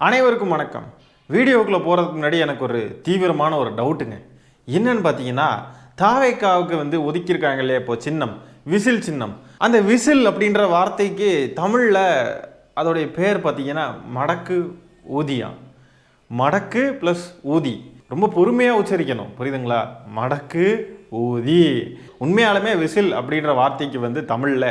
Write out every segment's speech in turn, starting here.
அனைவருக்கும் வணக்கம். வீடியோக்குள்ளே போகிறதுக்கு முன்னாடி எனக்கு ஒரு தீவிரமான ஒரு டவுட்டுங்க. என்னன்னு பார்த்தீங்கன்னா, தாவேக்காவுக்கு ஒதுக்கியிருக்காங்க இல்லையா இப்போ சின்னம், விசில் சின்னம். அந்த விசில் அப்படின்ற வார்த்தைக்கு தமிழில் அதோடைய பேர் பார்த்தீங்கன்னா மடக்கு ஊதியா. மடக்கு ப்ளஸ் ஊதி. ரொம்ப பொறுமையாக உச்சரிக்கணும், புரியுதுங்களா? மடக்கு ஊதி. உண்மையாலுமே விசில் அப்படின்ற வார்த்தைக்கு தமிழில்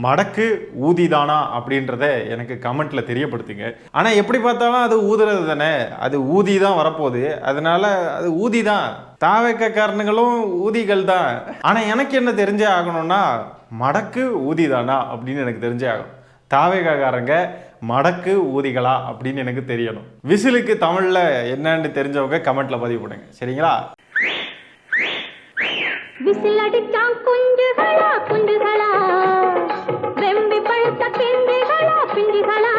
மடக்கு ஊதிதானா அப்படின்றத எனக்கு கமெண்ட்ல தெரியப்படுத்துங்க. ஆனால் எப்படி பார்த்தாலும் அது ஊதுறது தானே, அது ஊதி தான் வரப்போகுது, அதனால அது ஊதி தான். தாவேக்காரனுங்களும் ஊதிகள் தான். ஆனால் எனக்கு என்ன தெரிஞ்சே ஆகணும்னா மடக்கு ஊதிதானா அப்படின்னு எனக்கு தெரிஞ்சே ஆகும். தாவேக்காரங்க மடக்கு ஊதிகளா அப்படின்னு எனக்கு தெரியணும். விசிலுக்கு தமிழில் என்னன்னு தெரிஞ்சவங்க கமெண்ட்ல பதிவு பண்ணுங்க, சரிங்களா? விசில் அடிச்சான் குஞ்சுகளா குஞ்சுகளா, வெம்பி பழுத்த பிஞ்சுகளா பிஞ்சுகளா.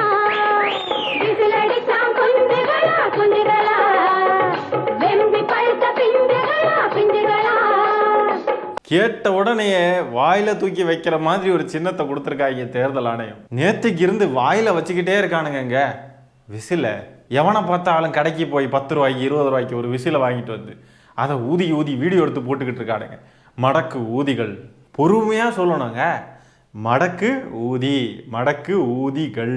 விசில் அடிச்சான் குஞ்சுகளா குஞ்சுகளா, வெம்பி பழுத்த பிஞ்சுகளா பிஞ்சுகளா. கேட்ட உடனே வாயில தூக்கி வைக்கிற மாதிரி ஒரு சின்னத்தை கொடுத்துருக்காங்க தேர்தல் ஆணையம். நேற்றுக்கு இருந்து வாயில வச்சுக்கிட்டே இருக்கானுங்க விசில. எவனை பார்த்தாலும் கடைக்கு போய் 10 ரூபாய்க்கு 20 ரூபாய்க்கு ஒரு விசிலை வாங்கிட்டு அதை ஊதி ஊதி வீடியோ எடுத்து போட்டுக்கிட்டு இருக்கானுங்க. மடக்கு ஊதிகள். பொறுமையாக சொல்லணுங்க, மடக்கு ஊதி, மடக்கு ஊதிகள்.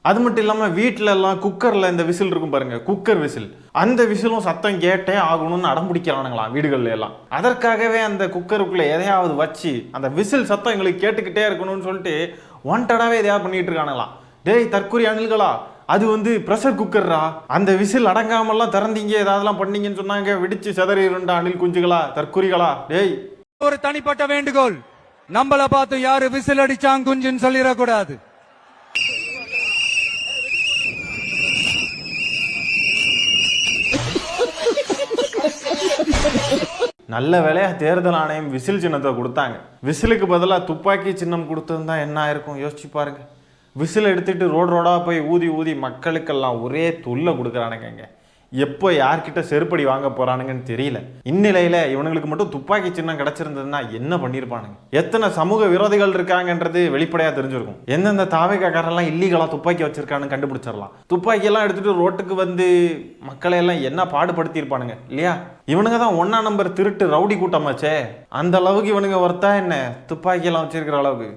அது மட்டும் இல்லாமல் வீட்டில எல்லாம் குக்கரில் இந்த விசில் இருக்கும் பாருங்க, குக்கர் விசில். அந்த விசிலும் சத்தம் கேட்டே ஆகணும்னு அடம்பிடிக்கிறானுங்களாம் வீடுகள்ல எல்லாம். அதற்காகவே அந்த குக்கருக்குள்ள எதையாவது வச்சு அந்த விசில் சத்தம் எங்களுக்கு கேட்டுக்கிட்டே இருக்கணும்னு சொல்லிட்டு வாண்டடாவே எதையாவது பண்ணிட்டு இருக்கானுங்களாம். டேய் தற்கொலை அணில்களா, அது ப்ரெஷர் குக்கர்ரா, அந்த விசில் அடங்காமல்லாம் திறந்தீங்க ஏதாவதுலாம் பண்ணீங்கன்னு சொன்னாங்க, வெடிச்சு செதறி 2 அணில் குஞ்சுகளா தற்கொலைகளா. டேய், ஒரு தனிப்பட்ட வேண்டுகோள், நம்மள பார்த்து யாரு விசில் அடிச்சாங்க குஞ்சுன்னு சொல்லிடக்கூடாது. நல்ல வேலையா தேர்தல் ஆணையம் விசில் சின்னத்தை கொடுத்தாங்க. விசிலுக்கு பதிலாக துப்பாக்கி சின்னம் கொடுத்துருந்தா என்ன ஆயிருக்கும் யோசிச்சு பாருங்க. விசில் எடுத்துட்டு ரோடா போய் ஊதி ஊதி மக்களுக்கெல்லாம் ஒரே தொல்லை கொடுக்குறானுங்க. எப்போ யார்கிட்ட செருப்படி வாங்க போறானுங்கன்னு தெரியல. இந்நிலையில இவனுங்களுக்கு மட்டும் துப்பாக்கி சின்னம் கிடைச்சிருந்ததுன்னா என்ன பண்ணிருப்பானுங்க? எத்தனை சமூக விரோதிகள் இருக்காங்கன்றது வெளிப்படையா தெரிஞ்சிருக்கும். எந்தெந்த தாவேக்காரரெல்லாம் இல்லீகலா துப்பாக்கி வச்சிருக்கான்னு கண்டுபிடிச்சிடலாம். துப்பாக்கி எல்லாம் எடுத்துட்டு ரோட்டுக்கு மக்களை எல்லாம் என்ன பாடுபடுத்தி இருப்பானுங்க இல்லையா? இவனுங்க தான் 1ஆம் நம்பர் திருட்டு ரவுடி கூட்டமாச்சே. அந்த அளவுக்கு இவனுங்க ஒருத்தா என்ன துப்பாக்கி எல்லாம் வச்சிருக்கிற அளவுக்கு.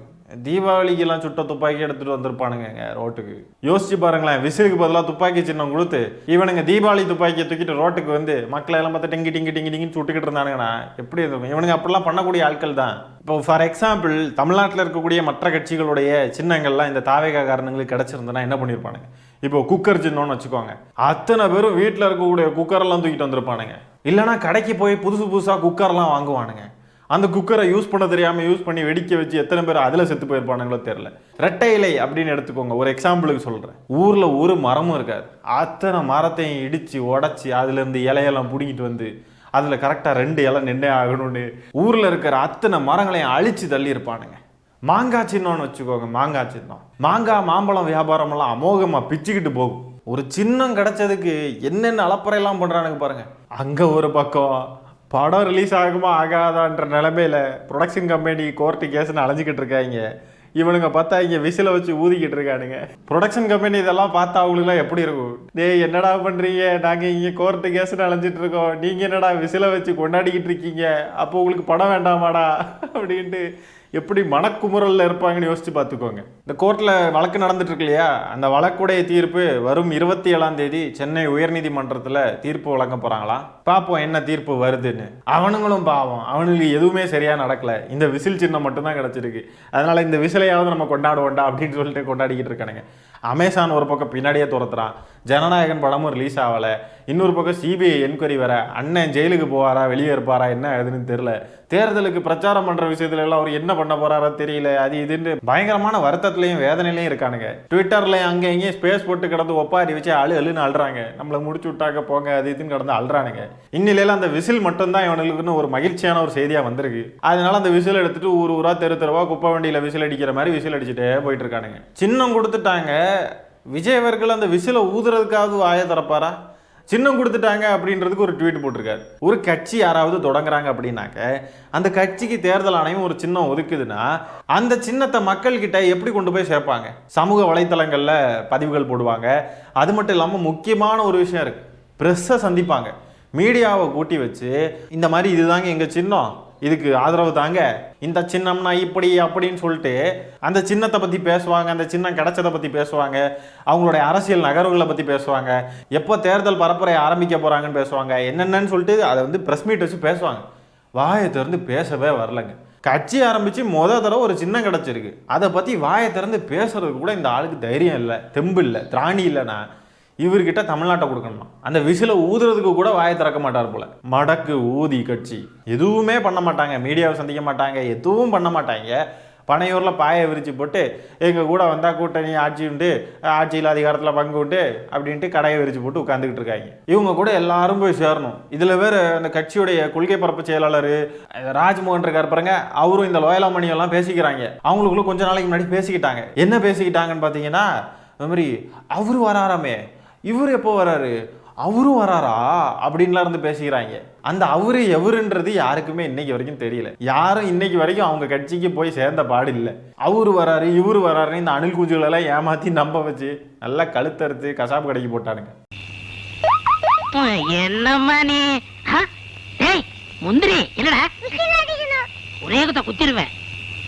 தீபாவளிக்கெல்லாம் சுட்ட துப்பாக்கி எடுத்துட்டு வந்திருப்பானுங்க ரோட்டுக்கு. யோசிச்சு பாருங்களேன், விசிலுக்கு பதிலாக துப்பாக்கி சின்னம் கொடுத்து இவனுங்க தீபாவளி துப்பாக்கியை தூக்கிட்டு ரோட்டுக்கு மக்களை எல்லாம் பார்த்து டிங்கி டிங்கி டிங்கி டிங்கின்னு சுட்டுக்கிட்டு இருந்தானுங்கன்னா எப்படி இருக்கும்? இவனுங்க அப்படிலாம் பண்ணக்கூடிய ஆட்கள் தான். இப்போ ஃபார் எக்ஸாம்பிள் தமிழ்நாட்டில் இருக்கக்கூடிய மற்ற கட்சிகளுடைய சின்னங்கள்லாம் இந்த தாவேக்காரனுங்களுக்கு கிடைச்சிருந்தனா என்ன பண்ணியிருப்பானுங்க? இப்போ குக்கர் சின்னம்னு வச்சுக்கோங்க, அத்தனை பேரும் வீட்டில் இருக்கக்கூடிய குக்கரெல்லாம் தூக்கிட்டு வந்திருப்பானுங்க. இல்லைனா கடைக்கு போய் புதுசாக குக்கர்லாம் வாங்குவானுங்க. அந்த குக்கரை யூஸ் பண்ண தெரியாமல் யூஸ் பண்ணி வெடிக்க வச்சு எத்தனை பேர் அதில் செத்து போயிருப்பானுங்களோ தெரியல. ரெட்டை இலை அப்படின்னு எடுத்துக்கோங்க, ஒரு எக்ஸாம்பிளுக்கு சொல்கிறேன். ஊரில் ஒரு மரமும் இருக்காது, அத்தனை மரத்தையும் இடித்து உடச்சி அதுலேருந்து இலையெல்லாம் பிடிங்கிட்டு அதில் கரெக்டாக 2 இலை நின்னே ஆகணும்னு ஊரில் இருக்கிற அத்தனை மரங்களையும் அழித்து தள்ளி இருப்பானுங்க. மாங்காய் சின்னம்னு வச்சுக்கோங்க, மாங்காய் சின்னம். மாங்காய் மாம்பழம் வியாபாரமெல்லாம் அமோகமாக பிச்சுக்கிட்டு போகும். ஒரு சின்னம் கிடைச்சதுக்கு என்னென்ன அலப்பறையெல்லாம் பண்ணுறானுங்க பாருங்க. அங்கே ஒரு பக்கம் படம் ரிலீஸ் ஆகுமா ஆகாதான்ற நிலைமையில ப்ரொடக்ஷன் கம்பெனி கோர்ட்டு கேஸ்ன்னு அலைஞ்சிக்கிட்டு இருக்காங்க. இவனுங்க பார்த்தா இங்கே விசிலை வச்சு ஊதிக்கிட்டு இருக்கானுங்க. ப்ரொடக்ஷன் கம்பெனி இதெல்லாம் பார்த்தா அவங்களுக்குலாம் எப்படி இருக்கும்? டேய் என்னடா பண்ணுறீங்க, நாங்கள் இங்கே கோர்ட்டு கேஸ்ன்னு அலைஞ்சிட்டு இருக்கோம், நீங்கள் என்னடா விசிலை வச்சு கொண்டாடிக்கிட்டு இருக்கீங்க, அப்போ உங்களுக்கு படம் வேண்டாமாடா அப்படின்ட்டு எப்படி மனக்குமுறலில் இருப்பாங்கன்னு யோசிச்சு பார்த்துக்கோங்க. இந்த கோர்ட்டில் வழக்கு நடந்துட்டு இருக்கு இல்லையா, அந்த வழக்குடைய தீர்ப்பு வரும் 27ஆம் தேதி சென்னை உயர்நீதிமன்றத்தில் தீர்ப்பு வழங்க போகிறாங்களாம். பார்ப்போம் என்ன தீர்ப்பு வருதுன்னு. அவனுங்களும் பாவம், அவனுக்கு எதுவுமே சரியாக நடக்கலை, இந்த விசில் சின்னம் மட்டும்தான் கிடச்சிருக்கு, அதனால் இந்த விசிலையாவது நம்ம கொண்டாடுவோண்டா அப்படின்னு சொல்லிட்டு கொண்டாடிக்கிட்டு இருக்கானுங்க. அமேசான் ஒரு பக்கம் பின்னாடியே துரத்துறான், ஜனநாயகன் படமும் ரிலீஸ் ஆகலை, இன்னொரு பக்கம் சிபிஐ என்கொயரி வர, அண்ணன் ஜெயிலுக்கு போவாரா வெளியே இருப்பாரா என்ன எதுன்னு தெரியல, தேர்தலுக்கு பிரச்சாரம் பண்ணுற விஷயத்துல எல்லாம் அவர் என்ன பண்ண போறாரோ தெரியல, அது இதுன்னு பயங்கரமான வருத்தத்திலையும் வேதனையிலையும் இருக்கானுங்க. ட்விட்டர்ல அங்கே இங்கேயும் ஸ்பேஸ் போட்டு கிடந்து ஒப்பாரி வச்சு அழுன்னு அழுறாங்க, நம்மளை முடிச்சு விட்டாக்க போங்க அது இதுன்னு கிடந்து அழுறானுங்க. இந்நிலையில அந்த விசில் மட்டும்தான் இவனுக்குன்னு ஒரு மகிழ்ச்சியான ஒரு செய்தியா வந்திருக்கு. அதனால அந்த விசில் எடுத்துட்டு ஊரா தெருவா குப்பை வண்டியில விசில் அடிக்கிற மாதிரி விசில் அடிச்சுட்டே போயிட்டு இருக்கானுங்க. சின்னம் கொடுத்துட்டாங்க, விஜய் அவர்கள் அந்த விசிலை ஊதுறதுக்காவது வாய திறப்பாரா? சின்னம் கொடுத்துட்டாங்க அப்படின்றதுக்கு ஒரு ட்வீட் போட்டிருக்காரு. ஒரு கட்சி யாராவது தொடங்குறாங்க அப்படின்னாக்க அந்த கட்சிக்கு தேர்தல் ஆணையம் ஒரு சின்னம் ஒதுக்குதுன்னா அந்த சின்னத்தை மக்கள்கிட்ட எப்படி கொண்டு போய் சேர்ப்பாங்க? சமூக வலைத்தளங்களில் பதிவுகள் போடுவாங்க. அது மட்டும் இல்லாமல் முக்கியமான ஒரு விஷயம் இருக்கு, ப்ரெஸ்ஸை சந்திப்பாங்க, மீடியாவை கூட்டி வச்சு இந்த மாதிரி இதுதாங்க எங்கள் சின்னம், இதுக்கு ஆதரவு தாங்க, இந்த சின்னம்னா இப்படி அப்படின்னு சொல்லிட்டு அந்த சின்னத்தை பற்றி பேசுவாங்க, அந்த சின்னம் கிடைச்சதை பற்றி பேசுவாங்க, அவங்களுடைய அரசியல் நகர்வுகளை பற்றி பேசுவாங்க, எப்போ தேர்தல் பரப்புரை ஆரம்பிக்க போகிறாங்கன்னு பேசுவாங்க, என்னென்னு சொல்லிட்டு அதை வந்து ப்ரெஸ் மீட் வச்சு பேசுவாங்க. வாயை திறந்து பேசவே வரலங்க. கட்சி ஆரம்பித்து தடவை ஒரு சின்னம் கிடச்சிருக்கு, அதை பற்றி வாயை திறந்து பேசுறதுக்கு கூட இந்த ஆளுக்கு தைரியம் இல்லை, தெம்பு இல்லை, திராணி இல்லைன்னா இவர்கிட்ட தமிழ்நாட்டை கொடுக்கணுமா? அந்த விசிலை ஊதுறதுக்கு கூட வாயை திறக்க மாட்டார் போல. மடக்கு ஊதி கட்சி எதுவுமே பண்ண மாட்டாங்க, மீடியாவை சந்திக்க மாட்டாங்க, எதுவும் பண்ண மாட்டாங்க. பனையூரில் பாயை விரிச்சு போட்டு எங்கள் கூட வந்தால் கூட்டணி ஆட்சி உண்டு, ஆட்சியில் அதிகாரத்தில் பங்கு உண்டு அப்படின்ட்டு கடையை விரிச்சு போட்டு உட்காந்துக்கிட்டு இருக்காங்க. இவங்க கூட எல்லாரும் போய் சேரணும். இதில் வேறு அந்த கட்சியுடைய கொள்கை பரப்பு செயலாளர் ராஜ்மோகன் இருக்கார் பாருங்க, அவரும் இந்த லோயலாமணியெல்லாம் பேசிக்கிறாங்க. அவங்களுக்குள்ள கொஞ்ச நாளைக்கு முன்னாடி பேசிக்கிட்டாங்க. என்ன பேசிக்கிட்டாங்கன்னு பார்த்தீங்கன்னா, அது மாதிரி அவரு வராராமே, இவர் எப்போ வராரு, அவரும் வராரா அப்படின்லாம் இருந்து பேசிக்கிறாங்க. அந்த அவரு எவருன்றது யாருக்குமே இன்னைக்கு வரைக்கும் தெரியல. யாரும் இன்னைக்கு வரைக்கும் அவங்க கட்சிக்கு போய் சேர்ந்த பாடு இல்லை. அவரு வராரு இவரு வராருன்னு இந்த அணில் குஞ்சுகளெல்லாம் ஏமாத்தி நம்ப வச்சு நல்லா கழுத்தறுத்து கசாப்பு கடைக்கு போட்டானுங்க. என்னம்மா நீ முந்திரி என்னடா ஒரே குத்த குத்திடுவேன்.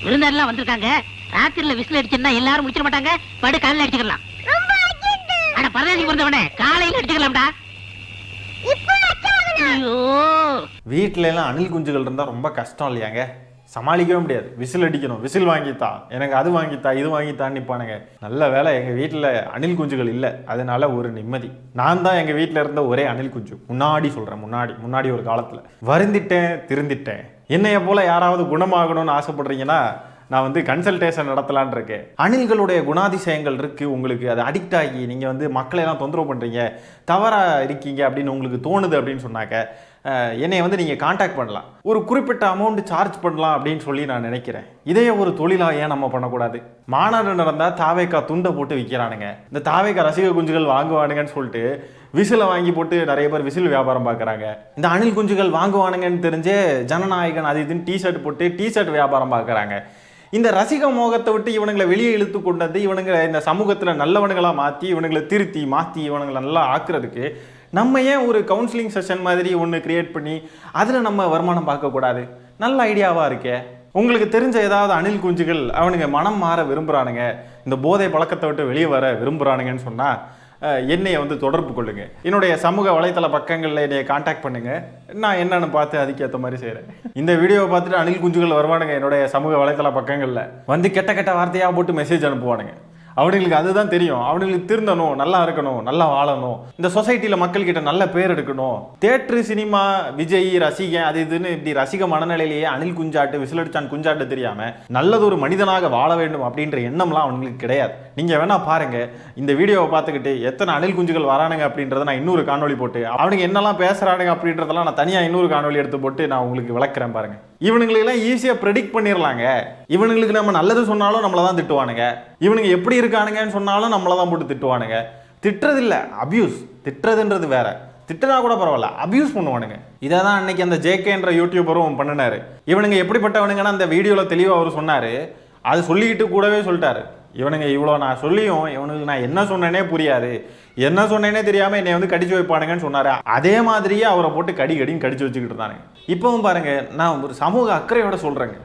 விருந்தாரெல்லாம் வந்திருக்காங்க, ராத்திரில விசில் அடிச்சுன்னா எல்லாரும் முடிச்சிட மாட்டாங்க, படு காலையில் அடிச்சுக்கலாம். அட பரதேசி பிறந்தவனே, காலையில் அடிச்சுக்கலாம்டா. வீட்டுல எல்லாம் அணில் குஞ்சுகள் இருந்தா ரொம்ப கஷ்டம் இல்லையாங்க, சமாளிக்கவே முடியாது. விசில் அடிக்கணும், விசில் வாங்கித்தா, எனக்கு அது வாங்கித்தா, இது வாங்கித்தான்னு நிப்பானுங்க. நல்ல வேலை எங்க வீட்டுல அணில் குஞ்சுகள் இல்லை, அதனால ஒரு நிம்மதி. நான் தான் எங்க வீட்டுல இருந்த ஒரே அணில் குஞ்சு. முன்னாடி சொல்றேன், முன்னாடி ஒரு காலத்துல வருந்திட்டேன், திருந்திட்டேன். என்னைய போல யாராவது குணமாகணும்னு ஆசைப்படுறீங்கன்னா நான் வந்து கன்சல்டேஷன் நடத்தலான் இருக்கேன். அணில்களுடைய குணாதிசயங்கள் இருக்குது உங்களுக்கு, அது அடிக்ட் ஆகி நீங்கள் வந்து மக்களையெல்லாம் தொந்தரவு பண்ணுறீங்க, தவறாக இருக்கீங்க அப்படின்னு உங்களுக்கு தோணுது அப்படின்னு சொன்னாக்க என்னை வந்து நீங்கள் காண்டாக்ட் பண்ணலாம். ஒரு குறிப்பிட்ட அமௌண்ட் சார்ஜ் பண்ணலாம் அப்படின்னு சொல்லி நான் நினைக்கிறேன். இதே ஒரு தொழிலாக ஏன் நம்ம பண்ணக்கூடாது? மாநாடு நடந்தால் தாவேக்கா துண்டை போட்டு விற்கிறானுங்க. இந்த தாவேக்கா ரசிக குஞ்சுகள் வாங்குவானுங்கன்னு சொல்லிட்டு விசிலை வாங்கி போட்டு நிறைய பேர் விசில் வியாபாரம் பார்க்குறாங்க. இந்த அணில் குஞ்சுகள் வாங்குவானுங்கன்னு தெரிஞ்சே ஜனநாயகன் அது இதுன்னு டிஷர்ட் போட்டு டிஷர்ட் வியாபாரம் பார்க்குறாங்க. இந்த ரசிக மோகத்தை விட்டு இவனுங்களை வெளியே இழுத்து கொண்டு வந்து இவனுங்களை இந்த சமூகத்தில் நல்லவனுங்களாக மாற்றி இவனுங்களை திருத்தி மாற்றி இவனுங்களை நல்லா ஆக்குறதுக்கு நம்ம ஏன் ஒரு கவுன்சிலிங் செஷன் மாதிரி ஒன்று கிரியேட் பண்ணி அதில் நம்ம வருமானம் பார்க்கக்கூடாது? நல்ல ஐடியாவாக இருக்கே. உங்களுக்கு தெரிஞ்ச ஏதாவது அணில் குஞ்சுகள் அவனுங்க மனம் மாற விரும்புகிறானுங்க, இந்த போதை பழக்கத்தை விட்டு வெளியே வர விரும்புகிறானுங்கன்னு சொன்னால் என்னையை வந்து தொடர்பு கொள்ளுங்க. என்னுடைய சமூக வலைத்தள பக்கங்களில் என்னையை காண்டாக்ட் பண்ணுங்க, நான் என்னன்னு பார்த்து அதுக்கேற்ற மாதிரி செய்கிறேன். இந்த வீடியோவை பார்த்துட்டு அணில் குஞ்சுகள் வருவானுங்க என்னுடைய சமூக வலைத்தள பக்கங்களில் வந்து கெட்ட கெட்ட வார்த்தையாக போட்டு மெசேஜ் அனுப்புவானுங்க. அவனுங்களுக்கு அதுதான் தெரியும், அவனுங்களுக்கு திருந்தணும், நல்லா இருக்கணும், நல்லா வாழணும், இந்த சொசைட்டியில் மக்கள்கிட்ட நல்ல பேர் எடுக்கணும். தேட்டரு சினிமா விஜய் ரசிகன் அது இதுன்னு இப்படி ரசிக மனநிலையிலேயே அணில் குஞ்சாட்டு விசிலடிச்சான் குஞ்சாட்டு தெரியாமல் நல்லதொரு மனிதனாக வாழ வேண்டும் அப்படின்ற எண்ணம்லாம் அவங்களுக்கு கிடையாது. நீங்கள் வேணா பாருங்க, இந்த வீடியோவை பார்த்துக்கிட்டு எத்தனை அணில் குஞ்சுகள் வரானுங்க அப்படின்றத நான் இன்னொரு காணொலி போட்டு அவனுக்கு என்னெல்லாம் பேசுகிறானுங்க அப்படின்றதெல்லாம் நான் தனியாக இன்னொரு காணொலி எடுத்து போட்டு நான் உங்களுக்கு விளக்குறேன் பாருங்க. இவனுங்களெல்லாம் ஈஸியாக ப்ரெடிக்ட் பண்ணிடலாங்க. இவனுங்களுக்கு நம்ம நல்லது சொன்னாலும் நம்மளை தான் திட்டுவானுங்க, இவனுங்க எப்படி இருக்கானுங்கன்னு சொன்னாலும் நம்மளை தான் போட்டு திட்டுவானுங்க. திட்டுறது இல்லை, அபியூஸ். திட்டுறதுன்றது வேற, திட்டுனா கூட பரவாயில்ல, அபியூஸ் பண்ணுவானுங்க. இதை தான் அன்னைக்கு அந்த ஜேகேன்ற யூடியூபரும் பண்ணினாரு. இவனுங்க எப்படிப்பட்டவனுங்கன்னா அந்த வீடியோவில் தெளிவாக அவர் சொன்னார். அது சொல்லிக்கிட்டு கூடவே சொல்லிட்டாரு, இவனுங்க இவ்வளோ நான் சொல்லியும் இவனுக்கு நான் என்ன சொன்னேனே புரியாது, என்ன சொன்னேனே தெரியாமல் என்னை வந்து கடிச்சு வைப்பானுங்கன்னு சொன்னார். அதே மாதிரியே அவரை போட்டு கடின்னு கடிச்சு வச்சுக்கிட்டு இருந்தானுங்க. இப்போவும் பாருங்க, நான் ஒரு சமூக அக்கறையோட சொல்கிறேங்க,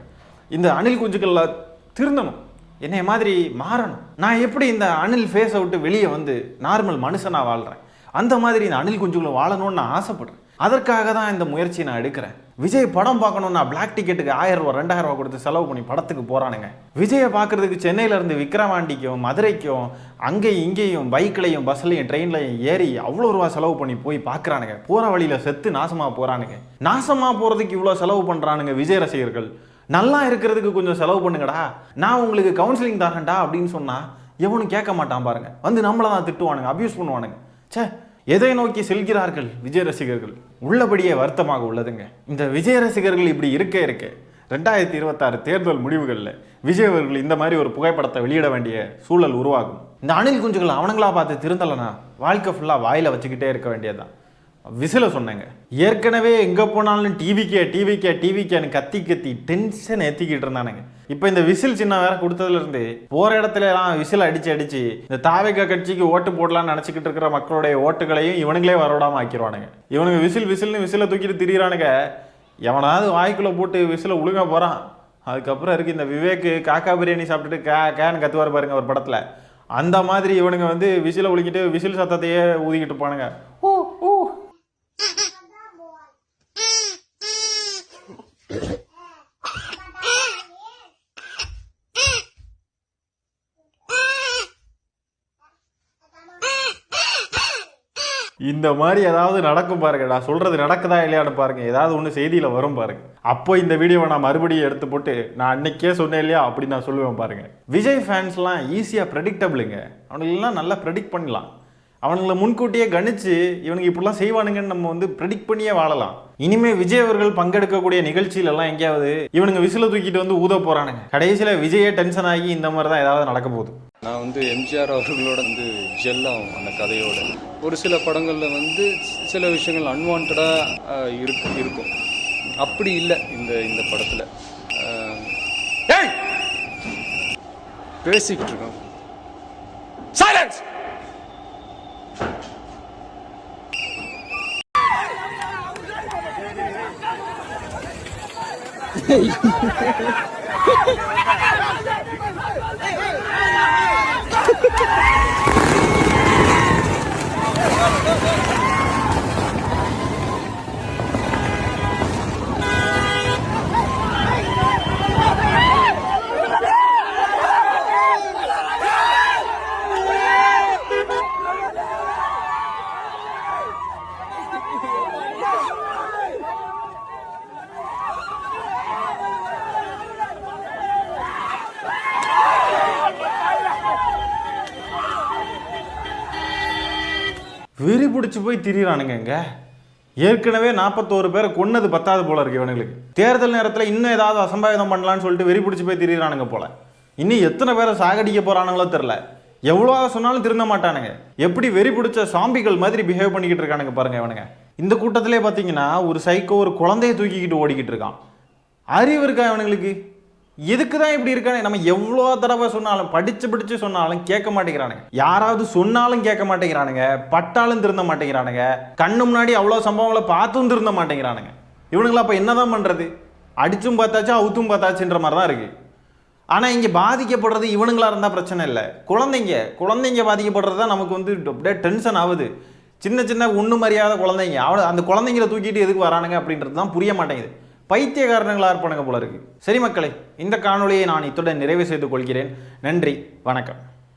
இந்த அணில் குஞ்சுகளில் திருந்தணும், என்னைய மாதிரி மாறணும். நான் எப்படி இந்த அணில் ஃபேஸை விட்டு வெளியே வந்து நார்மல் மனுஷனாக வாழ்கிறேன், அந்த மாதிரி இந்த அணில் குஞ்சுகளை வாழணும்னு நான் ஆசைப்படுறேன். அதற்காக தான் இந்த முயற்சியை நான் எடுக்கிறேன். விஜய் படம் பார்க்கணும்னா பிளாக் டிக்கெட்டுக்கு 1000 ரூபா 2000 ரூபா கொடுத்து செலவு பண்ணி படத்துக்கு போகிறானுங்க. விஜயை பார்க்குறதுக்கு சென்னையிலேருந்து விக்கிரவாண்டிக்கும் மதுரைக்கும் அங்கேயும் இங்கேயும் பைக்லையும் பஸ்லையும் ட்ரெயின்லையும் ஏறி அவ்வளோ ரூபா செலவு பண்ணி போய் பார்க்குறானுங்க. போகிற வழியில் செத்து நாசமாக போகிறானுங்க. நாசமாக போகிறதுக்கு இவ்வளோ செலவு பண்ணுறானுங்க விஜய் ரசிகர்கள். நல்லா இருக்கிறதுக்கு கொஞ்சம் செலவு பண்ணுங்கடா, நான் உங்களுக்கு கவுன்சிலிங் தரேன்டா அப்படின்னு சொன்னால் எவனும் கேட்க மாட்டான் பாருங்க. வந்து நம்மளை தான் திட்டுவானுங்க, அபியூஸ் பண்ணுவானுங்க. சே, எதை நோக்கி செல்கிறார்கள் விஜய் ரசிகர்கள்? உள்ளபடியே வருத்தமாக உள்ளதுங்க. இந்த விஜய் ரசிகர்கள் இப்படி இருக்க 2026 தேர்தல் முடிவுகளில் விஜய் அவர்கள் இந்த மாதிரி ஒரு புகைப்படத்தை வெளியிட வேண்டிய சூழல் உருவாகும். இந்த அணில் குஞ்சுகள் அவனுங்களா பார்த்து திருந்தலைனா வாழ்க்கை ஃபுல்லாக வாயில் வச்சுக்கிட்டே இருக்க வேண்டியதுதான். விசில சொன்னேங்க. ஏற்கனவே எங்கே போனாலும் டிவிக்கேன்னு கத்தி டென்ஷன் ஏற்றிக்கிட்டு இருந்தானுங்க. இப்போ இந்த விசில் சின்ன வேற கொடுத்ததுலேருந்து போகிற இடத்துல எல்லாம் விசில் அடிச்சு இந்த தாவேகா கட்சிக்கு ஓட்டு போடலான்னு நினச்சிக்கிட்டு இருக்கிற மக்களுடைய ஓட்டுகளையும் இவனுங்களே வரவிடாமல் ஆக்கிடுவானுங்க. இவனுங்க விசில்னு விசிலை தூக்கிட்டு திரியிறானுங்க. எவனாவது வாய்க்குள்ளே போட்டு விசிலை ஒழுங்கா போகிறான். அதுக்கப்புறம் இருக்குது இந்த விவேக் காக்கா பிரியாணி சாப்பிட்டுட்டு கேன்னு கத்துவார் பாருங்க ஒரு படத்தில். அந்த மாதிரி இவனுங்க வந்து விசிலை ஒழிக்கிட்டு விசில் சத்தத்தையே ஊதிக்கிட்டு போனாங்க. ஓ ஓ இந்த மாதிரி ஏதாவது நடக்கும் பாருங்க. நான் சொல்றது நடக்குதா இல்லையான்னு பாருங்க. ஏதாவது ஒன்று செய்தியில வரும் பாருங்க. அப்போ இந்த வீடியோவை நான் மறுபடியும் எடுத்து போட்டு நான் அன்னைக்கே சொன்னேன் இல்லையா அப்படி நான் சொல்லுவேன் பாருங்க. விஜய் ஃபேன்ஸ்லாம் ஈஸியாக ப்ரெடிக்டபிளுங்க. அவனுங்கெல்லாம் நல்லா ப்ரெடிக்ட் பண்ணலாம். அவனுங்களை முன்கூட்டியே கணிச்சு இவனுக்கு இப்படிலாம் செய்வானுங்கன்னு நம்ம வந்து ப்ரெடிக்ட் பண்ணியே வாழலாம். இனிமே விஜய் அவர்கள் பங்கெடுக்கக்கூடிய நிகழ்ச்சியிலலாம் எங்கேயாவது இவனுங்க விசில தூக்கிட்டு வந்து ஊத போறானுங்க. கடைசியில் விஜயே டென்ஷன் ஆகி இந்த மாதிரி தான் ஏதாவது நடக்க போகுது. நான் வந்து எம்ஜிஆர் அவர்களோட வந்து ஜெல்லாகும் அந்த கதையோட. ஒரு சில படங்களில் வந்து சில விஷயங்கள் அன்வான்டாக இருக்கும். அப்படி இல்லை இந்த படத்தில். பேசிக்கிட்டு இருக்கோம். சைலன்ஸ். வெறி பிடிச்சி போய் திரியிறானுங்க. ஏற்கனவே 41 பேரை கொன்னது பத்தாது போல இருக்கு இவனுங்களுக்கு. தேர்தல் நேரத்தில் இன்னும் ஏதாவது அசம்பாவிதம் பண்ணலான்னு சொல்லிட்டு வெறி பிடிச்சி போய் திரியிறானுங்க போல. இன்னும் எத்தனை பேரை சாகடிக்க போறானுங்களோ தெரில. எவ்வளோ சொன்னாலும் திருந்த மாட்டானுங்க. எப்படி வெறி பிடிச்ச சாம்பிகள் மாதிரி பிஹேவ் பண்ணிக்கிட்டு இருக்கானுங்க பாருங்க இவனுங்க. இந்த கூட்டத்திலே பார்த்தீங்கன்னா ஒரு சைக்கோ ஒரு குழந்தைய தூக்கிக்கிட்டு ஓடிக்கிட்டு இருக்கான். அறிவு இருக்கா இவனுங்களுக்கு? எதுக்கு தான் இப்படி இருக்கானே? நம்ம எவ்வளோ தடவை சொன்னாலும் படிச்சு சொன்னாலும் கேட்க மாட்டேங்கிறானுங்க. யாராவது சொன்னாலும் கேட்க மாட்டேங்கிறானுங்க. பட்டாலும் திருந்த மாட்டேங்கிறானுங்க. கண்ணு முன்னாடி அவ்வளோ சம்பவங்களை பார்த்தும் திருந்த மாட்டேங்கிறானுங்க. இவனுங்களை அப்போ என்னதான் பண்ணுறது? அடிச்சும் பார்த்தாச்சா அவுத்தும் பார்த்தாச்சுன்ற மாதிரி தான் இருக்குது. ஆனால் இங்கே பாதிக்கப்படுறது இவனுங்களா இருந்தால் பிரச்சனை இல்லை. குழந்தைங்க பாதிக்கப்படுறது தான் நமக்கு வந்து அப்படியே டென்ஷன் ஆகுது. சின்ன ஒன்றும் அறியாத குழந்தைங்க. அந்த குழந்தைங்களை தூக்கிட்டு எதுக்கு வரானுங்க அப்படின்றது தான் புரிய மாட்டேங்குது. பைத்தியக்காரனுங்களா இருப்பானுங்க போல இருக்கு. சரி மக்களே, இந்த காணொலியை நான் இத்துடன் நிறைவு செய்து கொள்கிறேன். நன்றி, வணக்கம்.